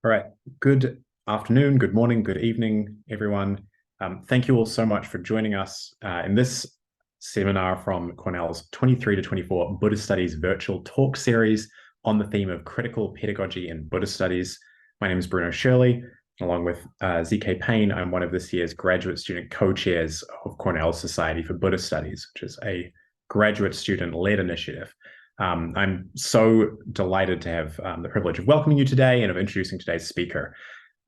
All right. Good afternoon, good morning, good evening, everyone. Thank you all so much for joining us in this seminar from Cornell's 23 to 24 Buddhist Studies virtual talk series on the theme of critical pedagogy in Buddhist studies. My name is Bruno Shirley. Along with ZK Payne, I'm one of this year's graduate student co-chairs of Cornell's Society for Buddhist Studies, which is a graduate student-led initiative. I'm so delighted to have the privilege of welcoming you today and of introducing today's speaker.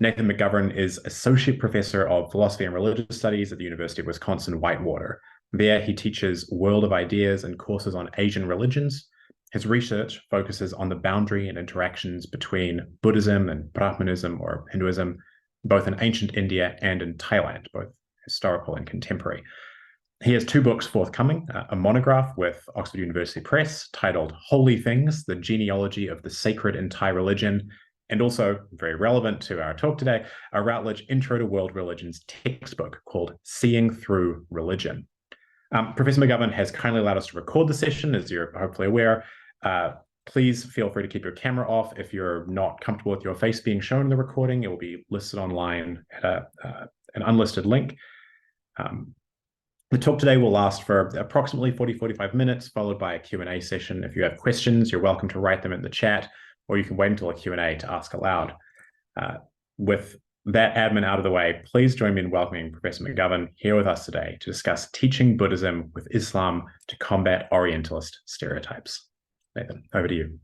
Nathan McGovern is Associate Professor of Philosophy and Religious Studies at the University of Wisconsin-Whitewater. There, he teaches World of Ideas and courses on Asian religions. His research focuses on the boundary and interactions between Buddhism and Brahmanism or Hinduism, both in ancient India and in Thailand, both historical and contemporary. He has two books forthcoming, a monograph with Oxford University Press titled Holy Things, The Genealogy of the Sacred in Thai Religion, and also, very relevant to our talk today, a Routledge Intro to World Religions textbook called Seeing Through Religion. Professor McGovern has kindly allowed us to record the session, as you're hopefully aware. Please feel free to keep your camera off if you're not comfortable with your face being shown in the recording. It will be listed online at an unlisted link. The talk today will last for approximately 40-45 minutes, followed by a Q&A session. If you have questions, you're welcome to write them in the chat, or you can wait until a Q&A to ask aloud. With that admin out of the way, please join me in welcoming Professor McGovern here with us today to discuss teaching Buddhism with Islam to combat Orientalist stereotypes. Nathan, over to you.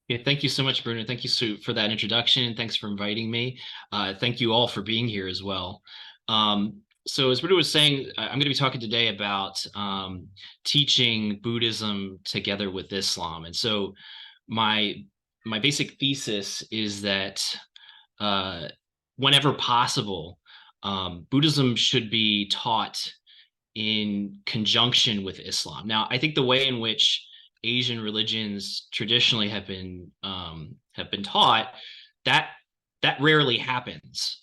Yeah, thank you so much, Bruno. Thank you, Sue, for that introduction. Thanks for inviting me. Thank you all for being here as well. So as Bruno was saying, I'm going to be talking today about teaching Buddhism together with Islam. And so my basic thesis is that whenever possible, Buddhism should be taught in conjunction with Islam. Now, I think the way in which Asian religions traditionally have been taught, that rarely happens.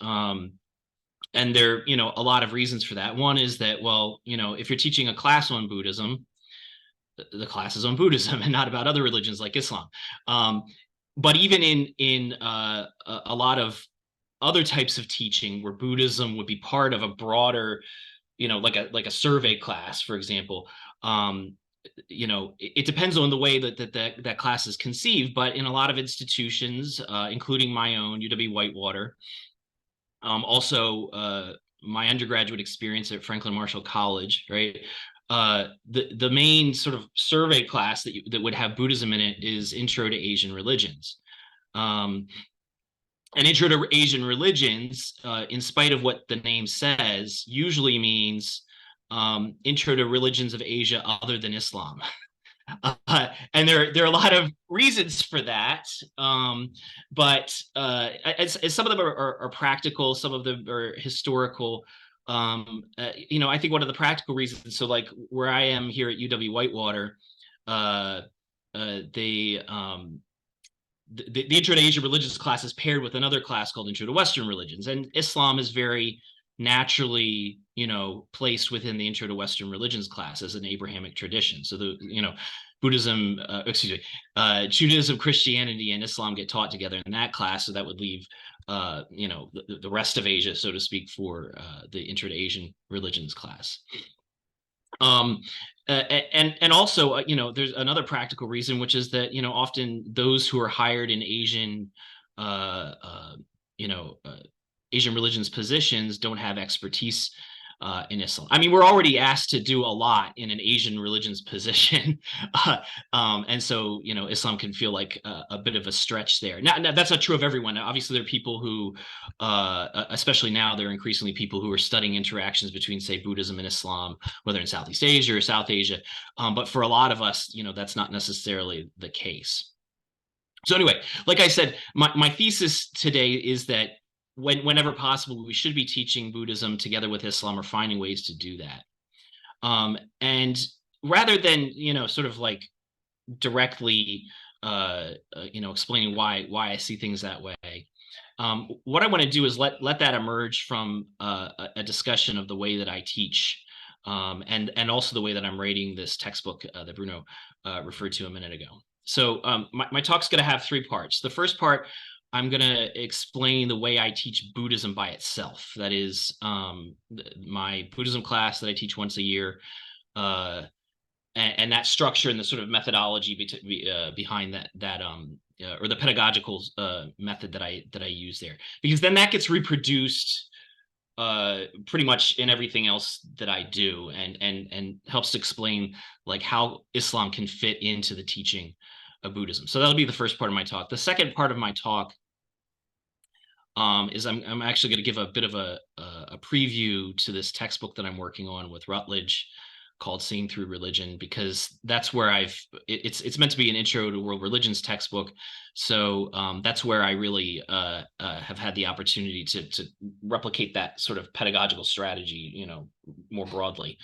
And there, a lot of reasons for that. One is that, well, if you're teaching a class on Buddhism, the class is on Buddhism and not about other religions like Islam. But even in a lot of other types of teaching where Buddhism would be part of a broader, like a survey class, for example, it depends on the way that class is conceived. But in a lot of institutions, including my own, UW-Whitewater, also my undergraduate experience at Franklin Marshall College, right? The main sort of survey class that would have Buddhism in it is Intro to Asian Religions. And Intro to Asian Religions, in spite of what the name says, usually means Intro to Religions of Asia other than Islam. And there are a lot of reasons for that, but as some of them are practical, some of them are historical. I think one of the practical reasons, so like where I am here at UW-Whitewater, the Intro to Asian Religions class is paired with another class called Intro to Western Religions, and Islam is very naturally, placed within the Intro to Western Religions class as an Abrahamic tradition. So Buddhism, Judaism, Christianity, and Islam get taught together in that class. So that would leave, the rest of Asia, so to speak, for the Intro to Asian Religions class. And also, there's another practical reason, which is that, often those who are hired in Asian, Asian religions positions don't have expertise in Islam. I mean, we're already asked to do a lot in an Asian religions position. And so, Islam can feel like a bit of a stretch there. Now, that's not true of everyone. Obviously, there are people who, especially now, there are increasingly people who are studying interactions between, say, Buddhism and Islam, whether in Southeast Asia or South Asia. But for a lot of us, that's not necessarily the case. So anyway, like I said, my thesis today is that whenever possible, we should be teaching Buddhism together with Islam or finding ways to do that. And rather than, sort of like directly, explaining why I see things that way, what I want to do is let that emerge from a discussion of the way that I teach, and also the way that I'm rating this textbook that Bruno referred to a minute ago. So my talk's going to have three parts. The first part, I'm going to explain the way I teach Buddhism by itself. That is my Buddhism class that I teach once a year, and that structure and the sort of methodology behind that or the pedagogical method that I use there, because then that gets reproduced pretty much in everything else that I do, and helps explain like how Islam can fit into the teaching of Buddhism. So that'll be the first part of my talk. The second part of my talk is I'm actually going to give a bit of a preview to this textbook that I'm working on with Routledge called Seeing Through Religion, because that's where it's meant to be an intro to world religions textbook. So that's where I really have had the opportunity to replicate that sort of pedagogical strategy, you know, more broadly.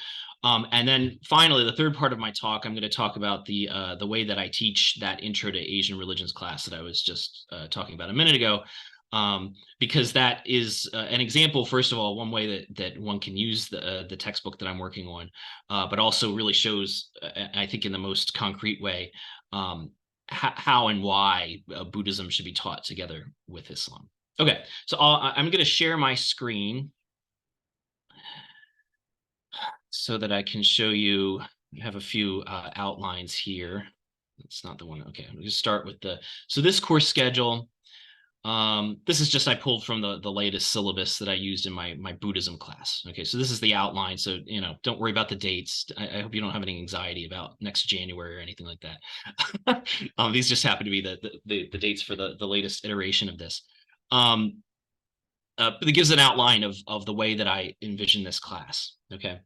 And then finally, the third part of my talk, I'm going to talk about the way that I teach that intro to Asian religions class that I was just talking about a minute ago. Because that is an example, first of all, one way that one can use the textbook that I'm working on, but also really shows, I think in the most concrete way, how and why Buddhism should be taught together with Islam. Okay, so I'm going to share my screen so that I can show you. I have a few outlines here. That's not the one. Okay, I'm going to start with so this course schedule. This is just I pulled from the latest syllabus that I used in my Buddhism class. Okay, so this is the outline. So, you know, don't worry about the dates. I hope you don't have any anxiety about next January or anything like that. These just happen to be the dates for the latest iteration of this. But it gives an outline of the way that I envision this class. Okay.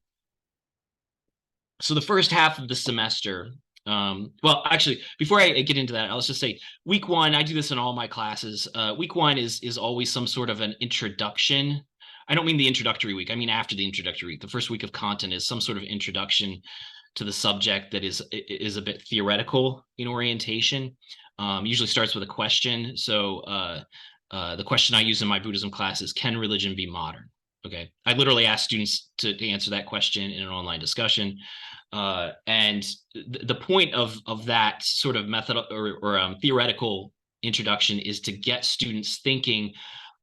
So the first half of the semester, well, actually, before I get into that, I'll just say week one, I do this in all my classes. Week one is always some sort of an introduction. I don't mean the introductory week. I mean after the introductory week. The first week of content is some sort of introduction to the subject that is a bit theoretical in orientation. Usually starts with a question. So the question I use in my Buddhism class is, can religion be modern? Okay. I literally ask students to answer that question in an online discussion. And the point of that sort of method or theoretical introduction is to get students thinking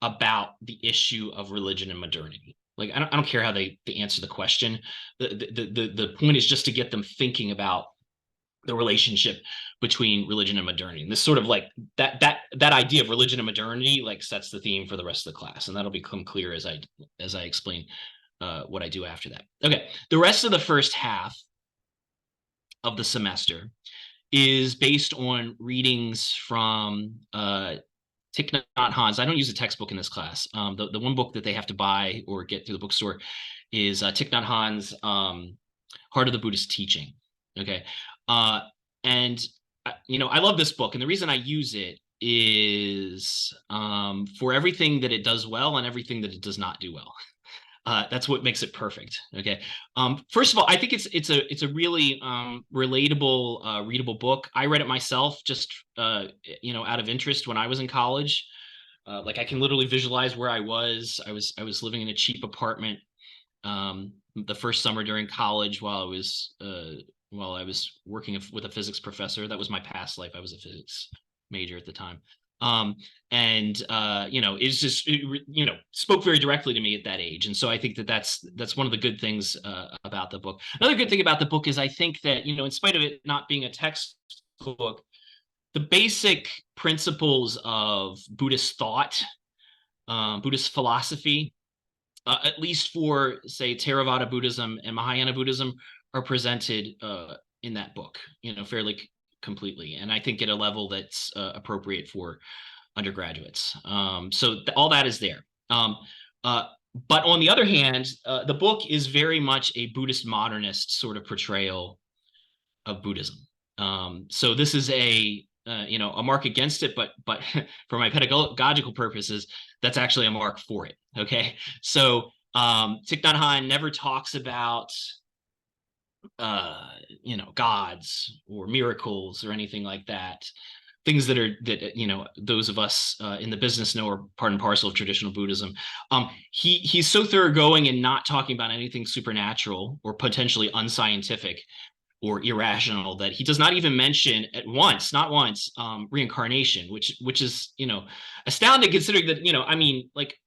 about the issue of religion and modernity. Like, I don't care how they answer the question. The point is just to get them thinking about the relationship between religion and modernity. And this sort of like that idea of religion and modernity like sets the theme for the rest of the class, and that'll become clear as I explain what I do after that. Okay, the rest of the first half of the semester is based on readings from Thich Nhat Hanh's. I don't use a textbook in this class. The one book that they have to buy or get through the bookstore is Thich Nhat Hanh's Heart of the Buddhist Teaching. Okay, and you know, I love this book, and the reason I use it is for everything that it does well and everything that it does not do well. That's what makes it perfect. Okay. First of all, I think it's a really relatable, readable book. I read it myself, just you know, out of interest when I was in college. Like I can literally visualize where I was. I was living in a cheap apartment the first summer during college while I was working with a physics professor. That was my past life. I was a physics major at the time. And you know, it's just you know, spoke very directly to me at that age. And so I think that's one of the good things about the book. Another good thing about the book is I think that, you know, in spite of it not being a textbook, the basic principles of Buddhist thought, Buddhist philosophy, at least for say Theravada Buddhism and Mahayana Buddhism, are presented in that book, you know, fairly completely, and I think at a level that's appropriate for undergraduates. So all that is there. But on the other hand, the book is very much a Buddhist modernist sort of portrayal of Buddhism. So this is you know, a mark against it, but for my pedagogical purposes, that's actually a mark for it. Okay, so Thich Nhat Hanh never talks about you know, gods or miracles or anything like that, things that you know, those of us in the business know are part and parcel of traditional Buddhism. He's so thoroughgoing in not talking about anything supernatural or potentially unscientific or irrational, that he does not even mention at once, not once, reincarnation, which is, you know, astounding considering that, you know, I mean, like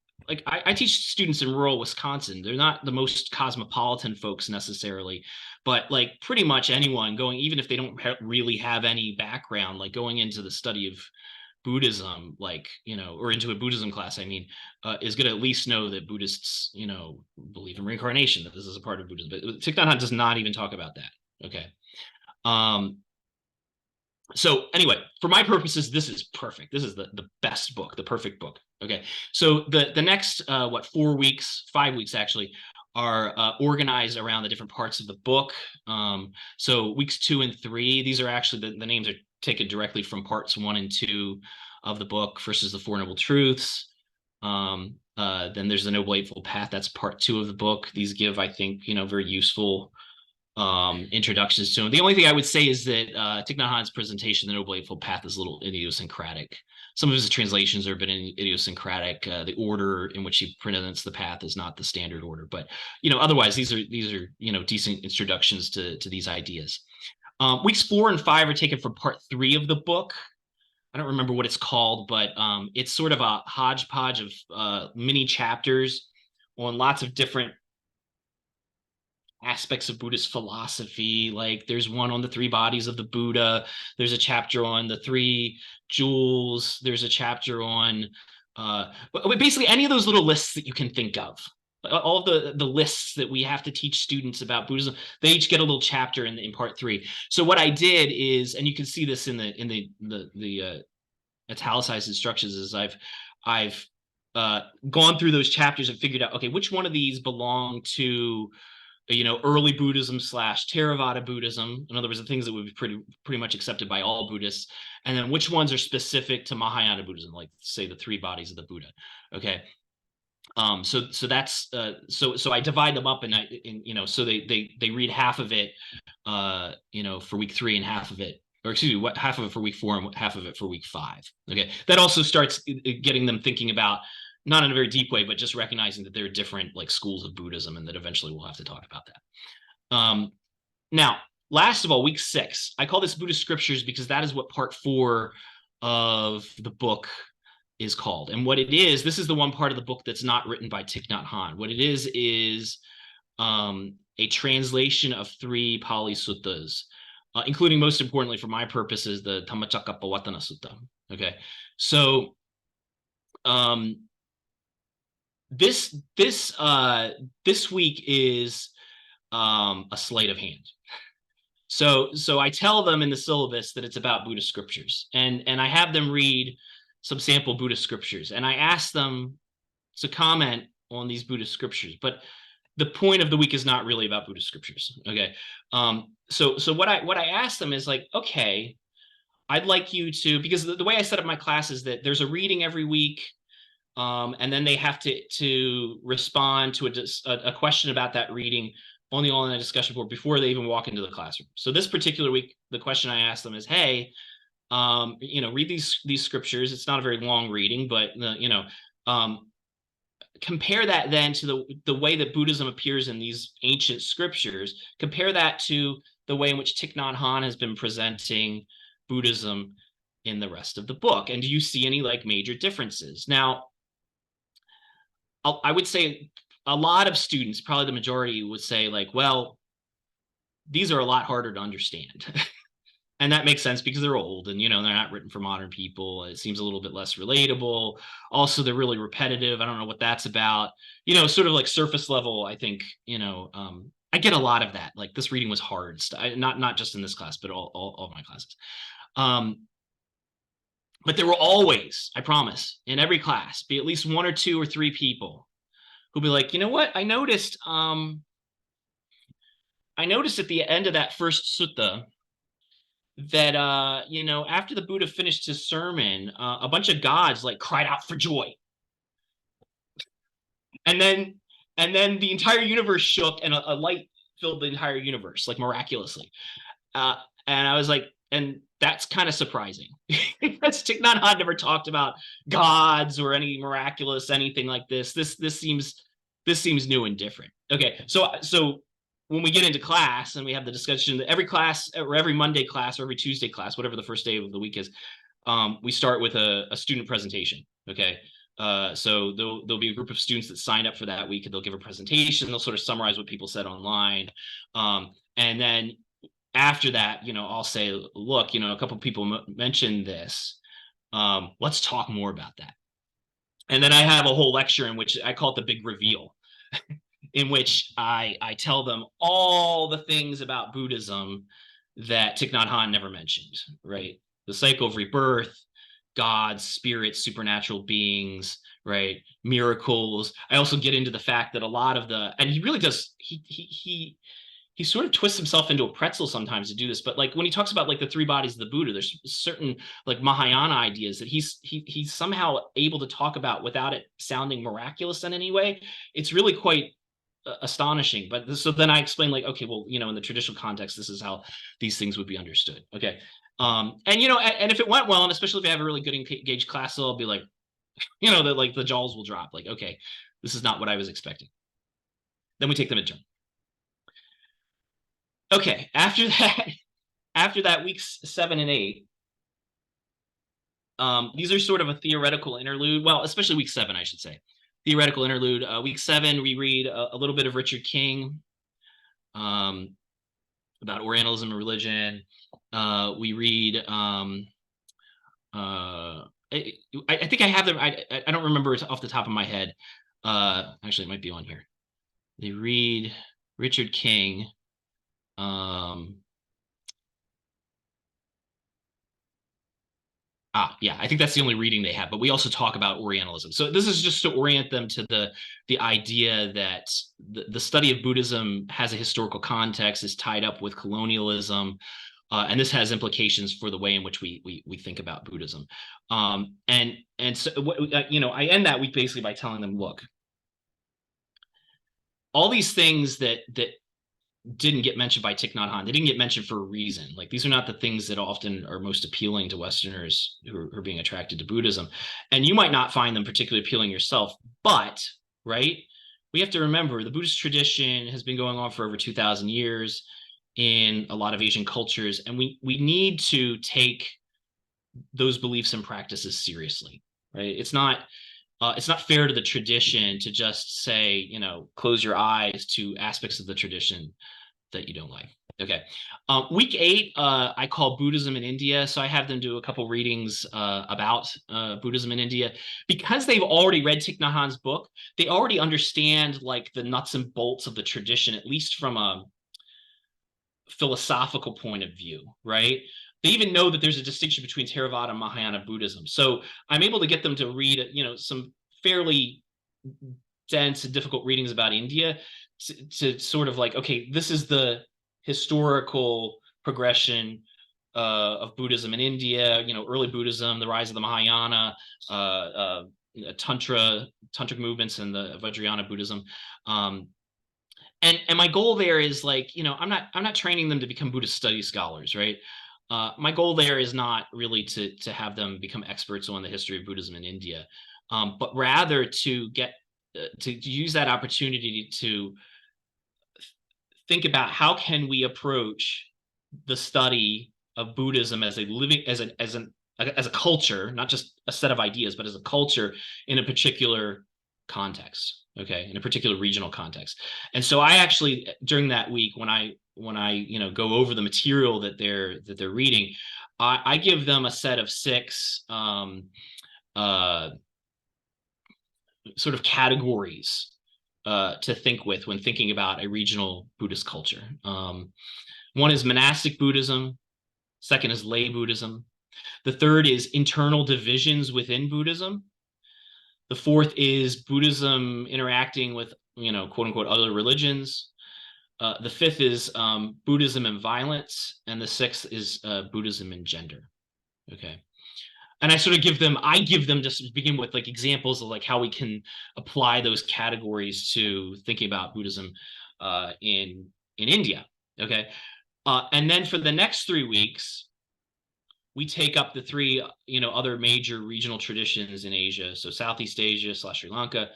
I teach students in rural Wisconsin. They're not the most cosmopolitan folks necessarily, but like pretty much anyone going, even if they don't really have any background, like going into the study of Buddhism, like, you know, or into a Buddhism class, I mean, is going to at least know that Buddhists, you know, believe in reincarnation, that this is a part of Buddhism. But Thich Nhat Hanh does not even talk about that. Okay. So anyway, for my purposes, this is perfect. This is the best book, the perfect book. Okay. So the next, 4 weeks, 5 weeks actually, are organized around the different parts of the book. So weeks 2 and 3, these are actually, the names are taken directly from parts 1 and 2 of the book versus the Four Noble Truths. Then there's the Noble Eightfold Path. That's part 2 of the book. These give, I think, you know, very useful introductions to him. The only thing I would say is that Thich Nhat Hanh's presentation, The Noble Eightfold Path, is a little idiosyncratic. Some of his translations are a bit idiosyncratic. The order in which he presents the path is not the standard order, but you know, otherwise these are you know, decent introductions to these ideas. Weeks 4 and 5 are taken from part 3 of the book. I don't remember what it's called, but it's sort of a hodgepodge of mini chapters on lots of different aspects of Buddhist philosophy. Like there's one on the 3 bodies of the Buddha. There's a chapter on the 3 jewels. There's a chapter on basically any of those little lists that you can think of. All of the lists that we have to teach students about Buddhism, they each get a little chapter in part 3. So what I did is, and you can see this in the italicized instructions, is I've gone through those chapters and figured out, okay, which one of these belong to, you know, early Buddhism / Theravada Buddhism. In other words, the things that would be pretty much accepted by all Buddhists. And then which ones are specific to Mahayana Buddhism, like say the 3 bodies of the Buddha. Okay. So that's so I divide them up, and you know, so they read half of it, you know, for week 3 and half of it, or excuse me, half of it for week 4 and half of it for week 5. Okay. That also starts getting them thinking about, not in a very deep way, but just recognizing that there are different like schools of Buddhism, and that eventually we'll have to talk about that. Now, last of all, week 6, I call this Buddhist Scriptures because that is what part 4 of the book is called. And what it is, this is the one part of the book that's not written by Thich Nhat Hanh. What it is a translation of 3 Pali suttas, including, most importantly for my purposes, the Dhammacakkappavattana Sutta. Okay. So this week is a sleight of hand. So I tell them in the syllabus that it's about Buddhist scriptures, and I have them read some sample Buddhist scriptures, and I ask them to comment on these Buddhist scriptures. But the point of the week is not really about Buddhist scriptures. Okay. So what I ask them is like, okay, I'd like you to, because the way I set up my class is that there's a reading every week. And then they have to respond to a question about that reading on the online discussion board before they even walk into the classroom. So this particular week, the question I asked them is, hey, you know, read these scriptures. It's not a very long reading, but you know, compare that then to the way that Buddhism appears in these ancient scriptures. Compare that to the way in which Thich Nhat Hanh has been presenting Buddhism in the rest of the book. And do you see any like major differences? Now, I would say a lot of students, probably the majority, would say like, well, these are a lot harder to understand. And that makes sense because they're old, and, you know, they're not written for modern people. It seems a little bit less relatable. Also, they're really repetitive. I don't know what that's about. You know, sort of like surface level, I think, you know, I get a lot of that. Like, this reading was hard. Not just in this class, but all of my classes. But there will always, I promise, in every class, be at least 1 or 2 or 3 people who'll be like, you know what? I noticed at the end of that first sutta that, you know, after the Buddha finished his sermon, a bunch of gods like cried out for joy. And then the entire universe shook, and a light filled the entire universe, like miraculously. And I was like, and that's kind of surprising. Because Thich Nhat Hanh never talked about gods or any miraculous anything like this. This seems new and different. Okay, so when we get into class and we have the discussion, every class or every Monday class or every Tuesday class, whatever the first day of the week is, we start with a student presentation. Okay. So there'll be a group of students that sign up for that week, and they'll give a presentation. They'll sort of summarize what people said online. And then after that, I'll say, look, a couple of people mentioned this. Let's talk more about that. And then I have a whole lecture in which I call it the big reveal, in which I tell them all the things about Buddhism that Thich Nhat Hanh never mentioned, right? The cycle of rebirth, gods, spirits, supernatural beings, right? Miracles. I also get into the fact that a lot of and he really does, he sort of twists himself into a pretzel sometimes to do this, but like when he talks about like the three bodies of the Buddha, there's certain like Mahayana ideas that he's somehow able to talk about without it sounding miraculous in any way. It's really quite astonishing. But so then I explain like, okay, well, in the traditional context, this is how these things would be understood. Okay. And and if it went well, and especially if I have a really good engaged class, so I'll be like, that like the jaws will drop. Like, okay, this is not what I was expecting. Then we take the midterm. Okay, after that, weeks 7 and 8, these are sort of a theoretical interlude. Well, especially week 7, I should say. Theoretical interlude. Week 7, we read a little bit of Richard King about Orientalism and religion. We read. I think I have them. I don't remember it off the top of my head. Actually, it might be on here. They read Richard King. Yeah, I think that's the only reading they have, but we also talk about Orientalism. So this is just to orient them to the idea that the study of Buddhism has a historical context, is tied up with colonialism, and this has implications for the way in which we think about Buddhism. And so I end that week basically by telling them, look, all these things that didn't get mentioned by Thich Nhat Hanh, they didn't get mentioned for a reason. Like, these are not the things that often are most appealing to Westerners who are being attracted to Buddhism. And you might not find them particularly appealing yourself, but, right, we have to remember the Buddhist tradition has been going on for over 2,000 years in a lot of Asian cultures, and we need to take those beliefs and practices seriously, right? It's not fair to the tradition to just say, close your eyes to aspects of the tradition that you don't like. Okay. Week 8, I call Buddhism in India. So I have them do a couple readings about Buddhism in India. Because they've already read Thich Nhat Hanh's book, they already understand like the nuts and bolts of the tradition, at least from a philosophical point of view, right? They even know that there's a distinction between Theravada and Mahayana Buddhism. So I'm able to get them to read, some fairly dense and difficult readings about India to sort of like, okay, this is the historical progression of Buddhism in India, early Buddhism, the rise of the Mahayana, tantric movements, and the Vajrayana Buddhism. And my goal there is like, I'm not training them to become Buddhist studies scholars, right? My goal there is not really to have them become experts on the history of Buddhism in India, but rather to get to use that opportunity to think about how can we approach the study of Buddhism as a living as a culture, not just a set of ideas, but as a culture in a particular context. Okay, in a particular regional context. And so I actually, during that week, when I go over the material that they're reading, I give them a set of 6 sort of categories to think with when thinking about a regional Buddhist culture. One is monastic Buddhism. Second is lay Buddhism. The third is internal divisions within Buddhism. The fourth is Buddhism interacting with, quote unquote, other religions. The fifth is Buddhism and violence. And the sixth is Buddhism and gender. Okay. And I give them just to begin with like examples of like how we can apply those categories to thinking about Buddhism in India. Okay. And then for the next 3 weeks, we take up the 3, other major regional traditions in Asia. So Southeast Asia / Sri Lanka,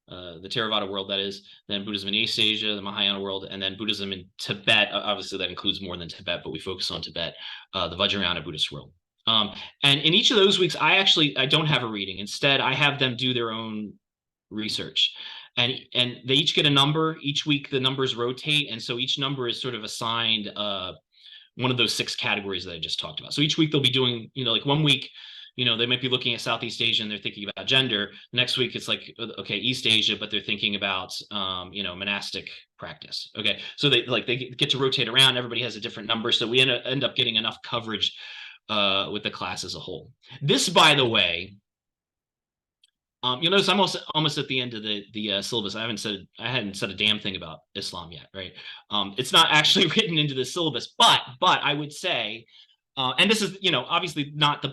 the Theravada world, that is, then Buddhism in East Asia, the Mahayana world, and then Buddhism in Tibet. Obviously, that includes more than Tibet, but we focus on Tibet, the Vajrayana Buddhist world. And in each of those weeks, I don't have a reading. Instead, I have them do their own research. And they each get a number. Each week, the numbers rotate. And so each number is sort of assigned one of those 6 categories that I just talked about. So each week they'll be doing, like one week, they might be looking at Southeast Asia and they're thinking about gender. Next week, it's like, okay, East Asia, but they're thinking about, monastic practice. Okay. So they get to rotate around. Everybody has a different number. So we end up getting enough coverage with the class as a whole. This, by the way, you'll notice I'm almost at the end of the syllabus. I hadn't said a damn thing about Islam yet, right? It's not actually written into the syllabus, but I would say, and this is obviously not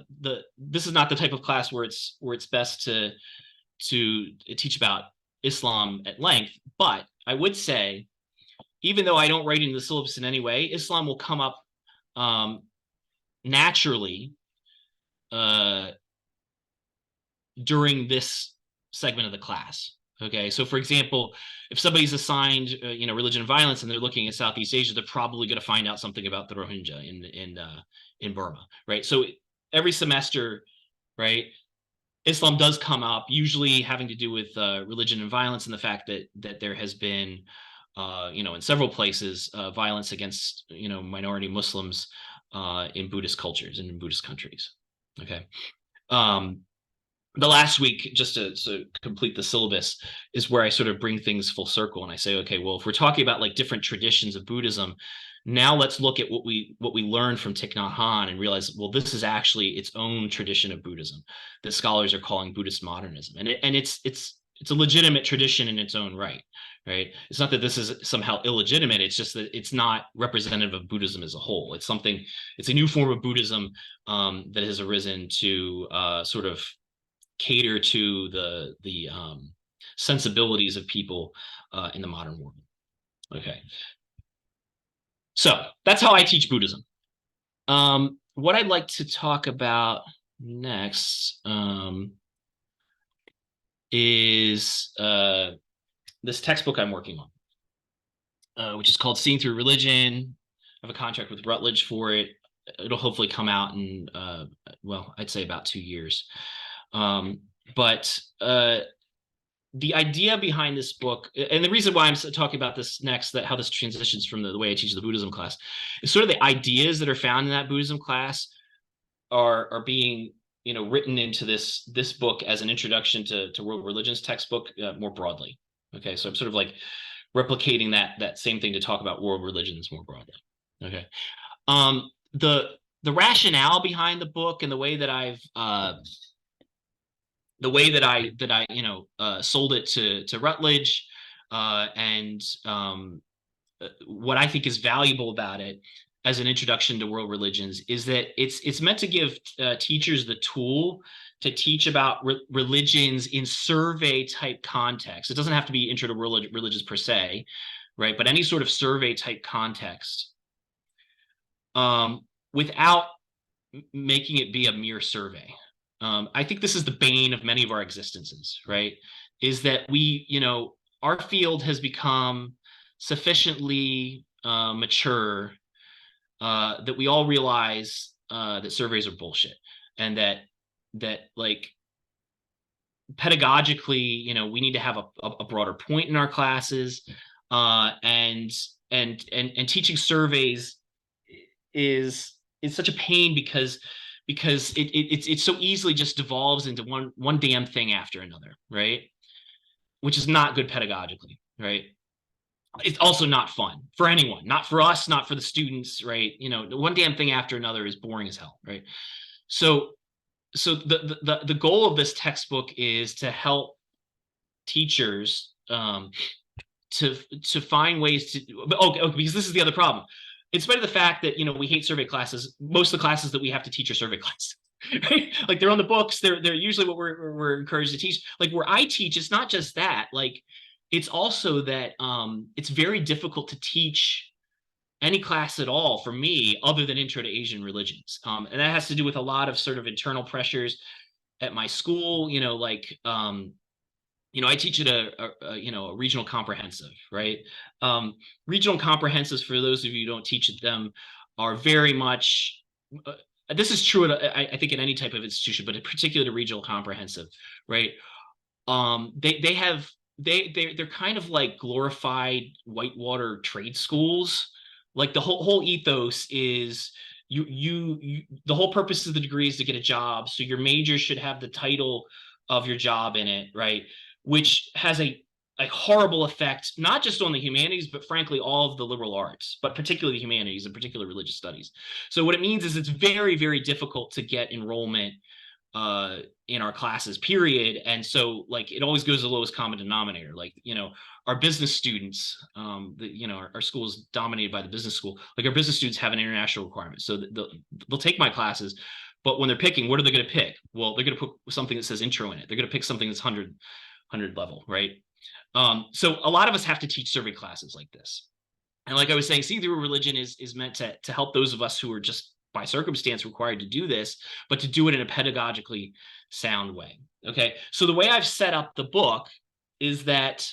this is not the type of class where it's best to teach about Islam at length. But I would say, even though I don't write into the syllabus in any way, Islam will come up naturally during this segment of the class. Okay, so for example, if somebody's assigned religion and violence and they're looking at Southeast Asia, they're probably going to find out something about the Rohingya in Burma, right? So every semester, right, Islam does come up, usually having to do with religion and violence, and the fact that there has been in several places violence against minority Muslims in Buddhist cultures and in Buddhist countries. Okay. The last week, just to complete the syllabus, is where I sort of bring things full circle and I say, okay, well, if we're talking about like different traditions of Buddhism, now let's look at what we learned from Thich Nhat Hanh and realize, well, this is actually its own tradition of Buddhism that scholars are calling Buddhist modernism, and it's a legitimate tradition in its own right. Right? It's not that this is somehow illegitimate. It's just that it's not representative of Buddhism as a whole. It's a new form of Buddhism that has arisen to sort of cater to the sensibilities of people in the modern world. Okay. So that's how I teach Buddhism. What I'd like to talk about next is this textbook I'm working on, which is called Seeing Through Religion. I have a contract with Routledge for it. It'll hopefully come out in, I'd say about 2 years. But the idea behind this book, and the reason why I'm talking about this next, how this transitions from the way I teach the Buddhism class, is sort of the ideas that are found in that Buddhism class are being written into this book as an introduction to world religions textbook more broadly. Okay, so I'm sort of like replicating that same thing to talk about world religions more broadly. Okay, the rationale behind the book and the way that I sold it to Routledge, and what I think is valuable about it as an introduction to world religions is that it's meant to give teachers the tool to teach about religions in survey type context. It doesn't have to be intro to world religions per se, right? But any sort of survey type context, without making it be a mere survey. I think this is the bane of many of our existences, right? Is that our field has become sufficiently mature that we all realize that surveys are bullshit, and that like pedagogically, we need to have a broader point in our classes, and teaching surveys is such a pain because it so easily just devolves into one damn thing after another, right? Which is not good pedagogically, right? It's also not fun for anyone, not for us, not for the students, right? One damn thing after another is boring as hell, right? So the goal of this textbook is to help teachers to find ways to. Okay, because this is the other problem. In spite of the fact that we hate survey classes, most of the classes that we have to teach are survey classes. Right? Like they're on the books. They're usually what we're encouraged to teach. Like where I teach, it's not just that. Like it's also that it's very difficult to teach any class at all for me other than Intro to Asian Religions, and that has to do with a lot of sort of internal pressures at my school. I teach at a regional comprehensive, right? Regional comprehensives, for those of you who don't teach at them, are very much, uh, this is true at, I think, in any type of institution, but in particular the regional comprehensive, right? They have they're kind of like glorified whitewater trade schools. Like the whole ethos is the whole purpose of the degree is to get a job, so your major should have the title of your job in it, right? Which has a horrible effect, not just on the humanities, but frankly, all of the liberal arts, but particularly humanities and particularly religious studies. So what it means is it's very, very difficult to get enrollment in our classes, period. And so like it always goes to the lowest common denominator. Like, our business students, our school is dominated by the business school. Like our business students have an international requirement. So they'll take my classes, but when they're picking, what are they going to pick? Well, they're going to put something that says intro in it. They're going to pick something that's 100 level, right? So a lot of us have to teach survey classes like this. And like I was saying, see through religion is meant to help those of us who are just by circumstance required to do this, but to do it in a pedagogically sound way. Okay, so the way I've set up the book is that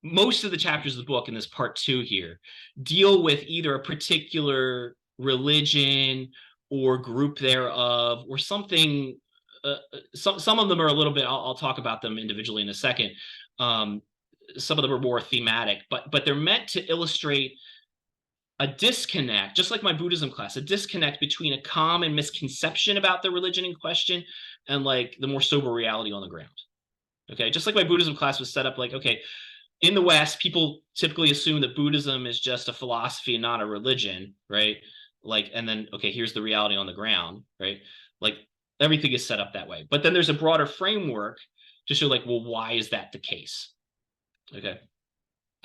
most of the chapters of the book in this part 2 here deal with either a particular religion or group thereof or something. Some of them are a little bit, I'll talk about them individually in a second. Some of them are more thematic, but they're meant to illustrate a disconnect, just like my Buddhism class, a disconnect between a common misconception about the religion in question and like the more sober reality on the ground. Okay, just like my Buddhism class was set up like, okay, in the West, people typically assume that Buddhism is just a philosophy and not a religion, right? Like, and then, okay, here's the reality on the ground, right? Like everything is set up that way. But then there's a broader framework to show like, well, why is that the case? Okay.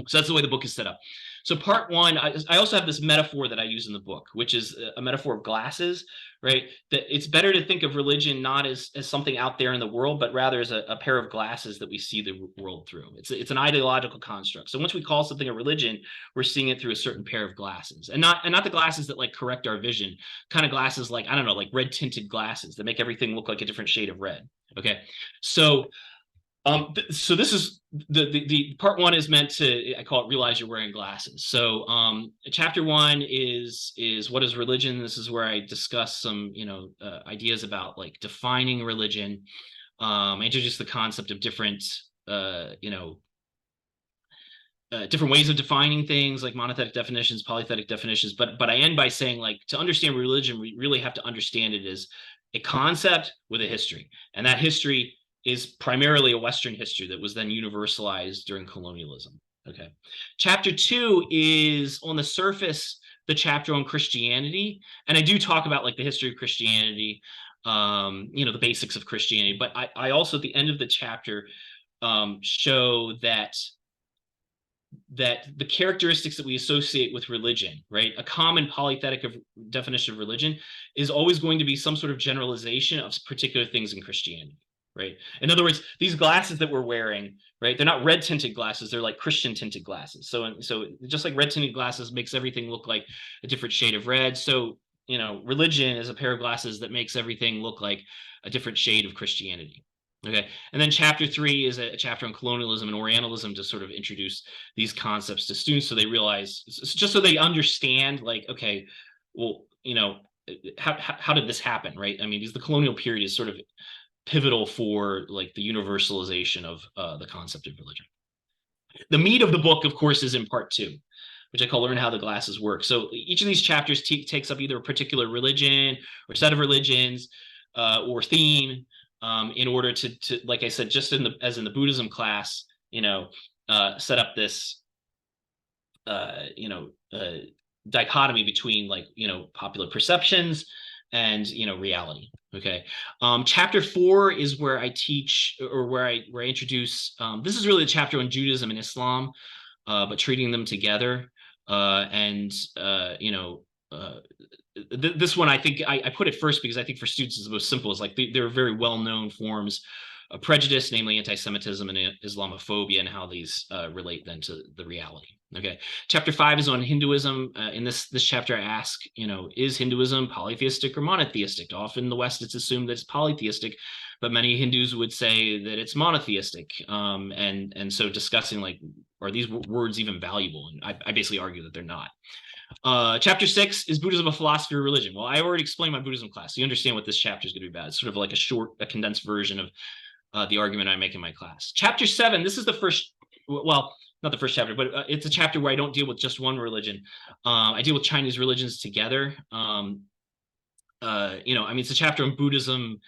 So that's the way the book is set up. So part 1, I also have this metaphor that I use in the book, which is a metaphor of glasses, right? That it's better to think of religion not as something out there in the world, but rather as a pair of glasses that we see the world through. It's an ideological construct. So once we call something a religion, we're seeing it through a certain pair of glasses, and not the glasses that like correct our vision, kind of glasses like, I don't know, like red tinted glasses that make everything look like a different shade of red. Okay, so so this is the part 1 is meant to, I call it realize you're wearing glasses. So chapter 1 is what is religion. This is where I discuss some ideas about like defining religion. I introduce the concept of different different ways of defining things like monothetic definitions, polythetic definitions. But I end by saying, like, to understand religion, we really have to understand it as a concept with a history, and that history is primarily a Western history that was then universalized during colonialism. Okay. Chapter 2 is on the surface the chapter on Christianity, and I do talk about like the history of Christianity, the basics of Christianity. But I also at the end of the chapter show that the characteristics that we associate with religion, right? A common polythetic definition of religion is always going to be some sort of generalization of particular things in Christianity. Right. In other words, these glasses that we're wearing, right, they're not red tinted glasses. They're like Christian tinted glasses. So just like red tinted glasses makes everything look like a different shade of red. So, religion is a pair of glasses that makes everything look like a different shade of Christianity. Okay. And then chapter 3 is a chapter on colonialism and Orientalism to sort of introduce these concepts to students so they realize, just so they understand, like, okay, well, how did this happen, right? I mean, the colonial period is sort of pivotal for like the universalization of the concept of religion. The meat of the book, of course, is in part 2, which I call Learn How the Glasses Work. So each of these chapters takes up either a particular religion or set of religions or theme in order to, like I said, just as in the Buddhism class, set up this dichotomy between like popular perceptions and reality. Okay. Chapter 4 is where I teach, or where I introduce, this is really a chapter on Judaism and Islam, but treating them together. This one, I think I put it first because I think for students it's the most simple. It's like they're very well-known forms of prejudice, namely anti-Semitism and Islamophobia, and how these relate then to the reality. Okay, chapter 5 is on Hinduism. In this chapter, I ask, is Hinduism polytheistic or monotheistic? Often in the West, it's assumed that it's polytheistic, but many Hindus would say that it's monotheistic. And so discussing like, are these words even valuable? And I basically argue that they're not. Chapter 6 is Buddhism, a philosophy or religion. Well, I already explained my Buddhism class, so you understand what this chapter is going to be about. It's sort of like a condensed version of the argument I make in my class. Chapter 7, this is the first, well, not the first chapter, but it's a chapter where I don't deal with just one religion. I deal with Chinese religions together. It's a chapter on Buddhism,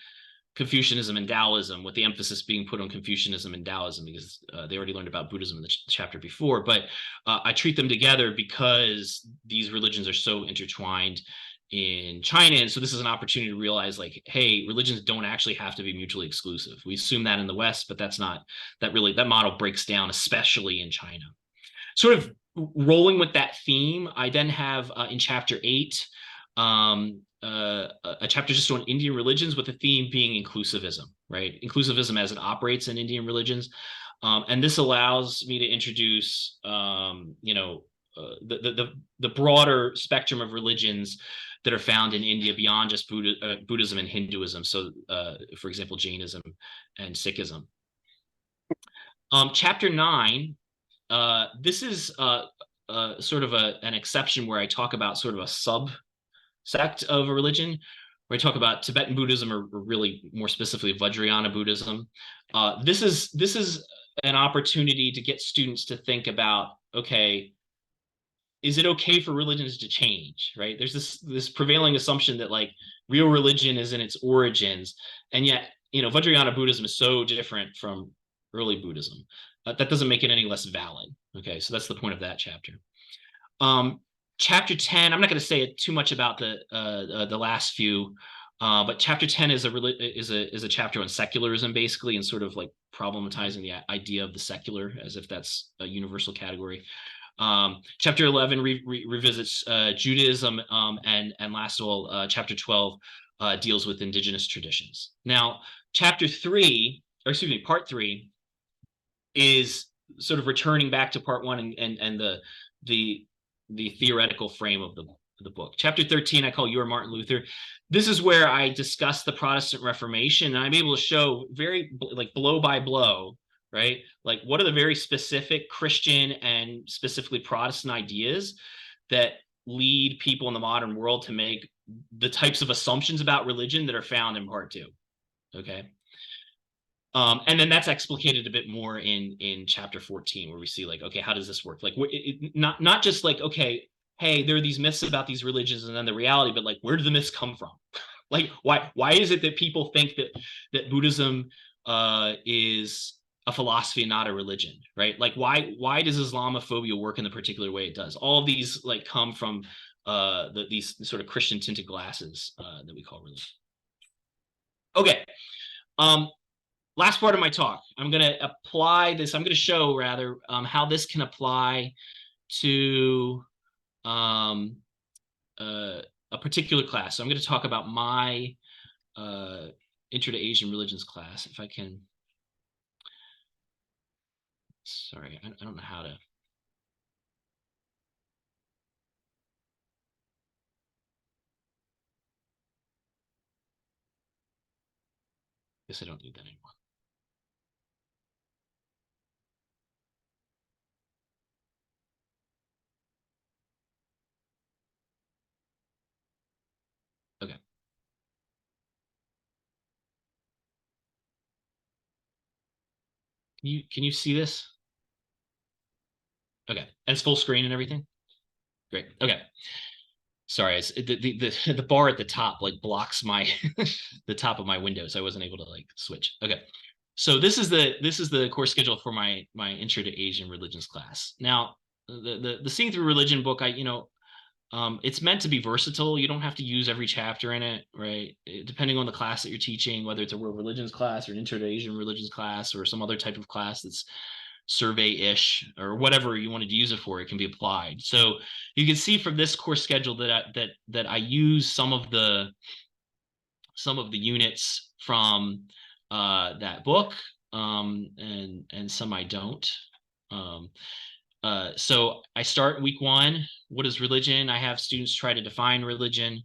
Confucianism, and Taoism, with the emphasis being put on Confucianism and Taoism because they already learned about Buddhism in the chapter before. But I treat them together because these religions are so intertwined in China. And so this is an opportunity to realize like, hey, religions don't actually have to be mutually exclusive. We assume that in the West, but that's not, that model breaks down, especially in China. Sort of rolling with that theme, I then have in chapter 8, a chapter just on Indian religions with the theme being inclusivism, right? Inclusivism as it operates in Indian religions. And this allows me to introduce, the broader spectrum of religions that are found in India beyond just Buddhism and Hinduism. So, for example, Jainism and Sikhism. Chapter 9, this is sort of an exception where I talk about sort of a subsect of a religion, where I talk about Tibetan Buddhism, or really more specifically Vajrayana Buddhism. This is an opportunity to get students to think about, okay, is it okay for religions to change, right? There's this prevailing assumption that like real religion is in its origins, and yet Vajrayana Buddhism is so different from early Buddhism. That doesn't make it any less valid. Okay, so that's the point of that chapter. Chapter 10, I'm not going to say too much about the last few, but chapter 10 is a chapter on secularism, basically, and sort of like problematizing the idea of the secular as if that's a universal category. Chapter 11 revisits Judaism, and last of all, chapter 12 deals with indigenous traditions. Now, part 3 is sort of returning back to part 1 and the theoretical frame of the book. Chapter 13 I call Your Martin Luther. This is where I discuss the Protestant Reformation, and I'm able to show very like blow by blow, right? Like what are the very specific Christian and specifically Protestant ideas that lead people in the modern world to make the types of assumptions about religion that are found in part 2. Okay. And then that's explicated a bit more in chapter 14, where we see like, okay, how does this work? Like, not just like, okay, hey, there are these myths about these religions and then the reality, but like, where do the myths come from? Like, why is it that people think that Buddhism is a philosophy and not a religion, right? Like, why does Islamophobia work in the particular way it does? All of these like come from these sort of Christian tinted glasses that we call religion. Okay. Last part of my talk, I'm going to show rather how this can apply to a particular class. So I'm going to talk about my Intro to Asian Religions class. If I can, sorry, I don't know how to. Guess I don't need that anymore. Okay. Can you see this? Okay, and it's full screen and everything. Great. Okay. Sorry, the bar at the top like blocks my the top of my window, so I wasn't able to like switch. Okay. So this is the course schedule for my Intro to Asian Religions class. Now, the Seeing Through Religion book, it's meant to be versatile. You don't have to use every chapter in it, right? Depending on the class that you're teaching, whether it's a world religions class or an Intro to Asian Religions class or some other type of class that's survey-ish or whatever you wanted to use it for, it can be applied. So you can see from this course schedule that I use some of the units from that book, and some I don't. So I start week one. What is religion? I have students try to define religion.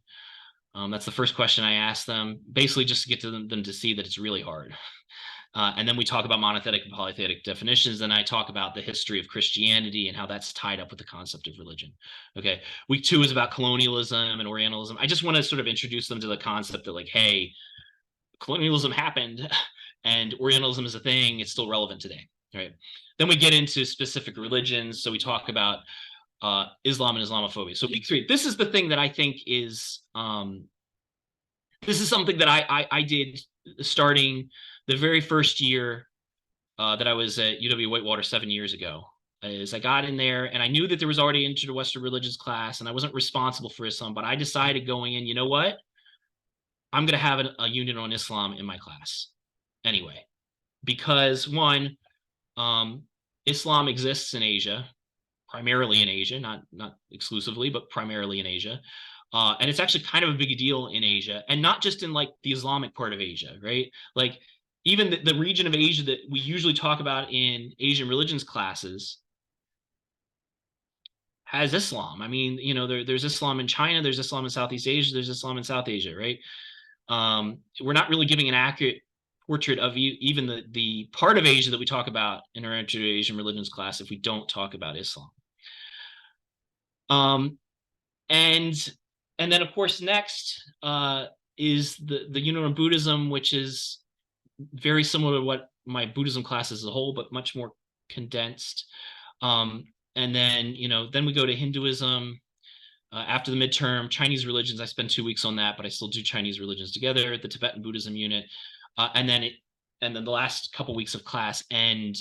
That's the first question I ask them, basically just to get to them to see that it's really hard. And then we talk about monothetic and polythetic definitions. Then I talk about the history of Christianity and how that's tied up with the concept of religion. Okay. Week two is about colonialism and Orientalism. I just want to sort of introduce them to the concept that, like, hey, colonialism happened and Orientalism is a thing. It's still relevant today. Right. Then we get into specific religions. So we talk about Islam and Islamophobia. So week three, this is the thing that I think is, this is something that I did starting the very first year that I was at UW-Whitewater 7 years ago. Is I got in there and I knew that there was already Intro to Western Religions class and I wasn't responsible for Islam, but I decided going in, you know what? I'm going to have a unit on Islam in my class anyway, because one, Islam exists in Asia, primarily in Asia, not exclusively, but primarily in Asia. And it's actually kind of a big deal in Asia, and not just in like the Islamic part of Asia, right? Like even the region of Asia that we usually talk about in Asian religions classes has Islam. I mean, you know, there's Islam in China, there's Islam in Southeast Asia, there's Islam in South Asia, right? We're not really giving an accurate portrait of even the part of Asia that we talk about in our Intro to Asian Religions class if we don't talk about Islam. And then of course next is the unit on Buddhism, which is very similar to what my Buddhism class as a whole, but much more condensed. And then, you know, then we go to Hinduism after the midterm. Chinese religions, I spend 2 weeks on that, but I still do Chinese religions together. The Tibetan Buddhism unit, and then the last couple weeks of class end,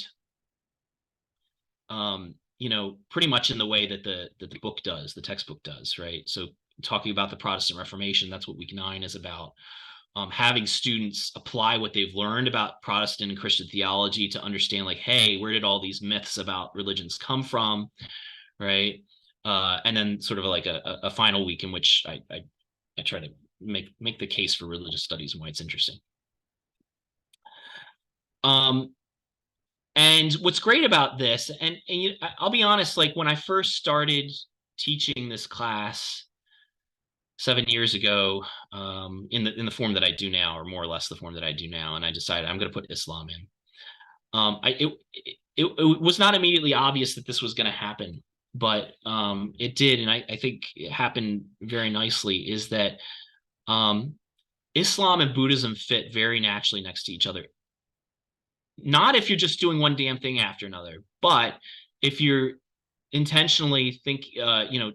you know, pretty much in the way that the book does, the textbook does, right? So talking about the Protestant Reformation, that's what week 9 is about. Having students apply what they've learned about Protestant and Christian theology to understand, like, hey, where did all these myths about religions come from, right? And then sort of like a final week in which I try to make the case for religious studies and why it's interesting. And what's great about this, and I'll be honest, like when I first started teaching this class 7 years ago, in the form that I do now, or more or less the form that I do now, and I decided I'm going to put Islam in. It was not immediately obvious that this was going to happen, but it did, and I think it happened very nicely. Is that Islam and Buddhism fit very naturally next to each other. Not if you're just doing one damn thing after another, but if you're intentionally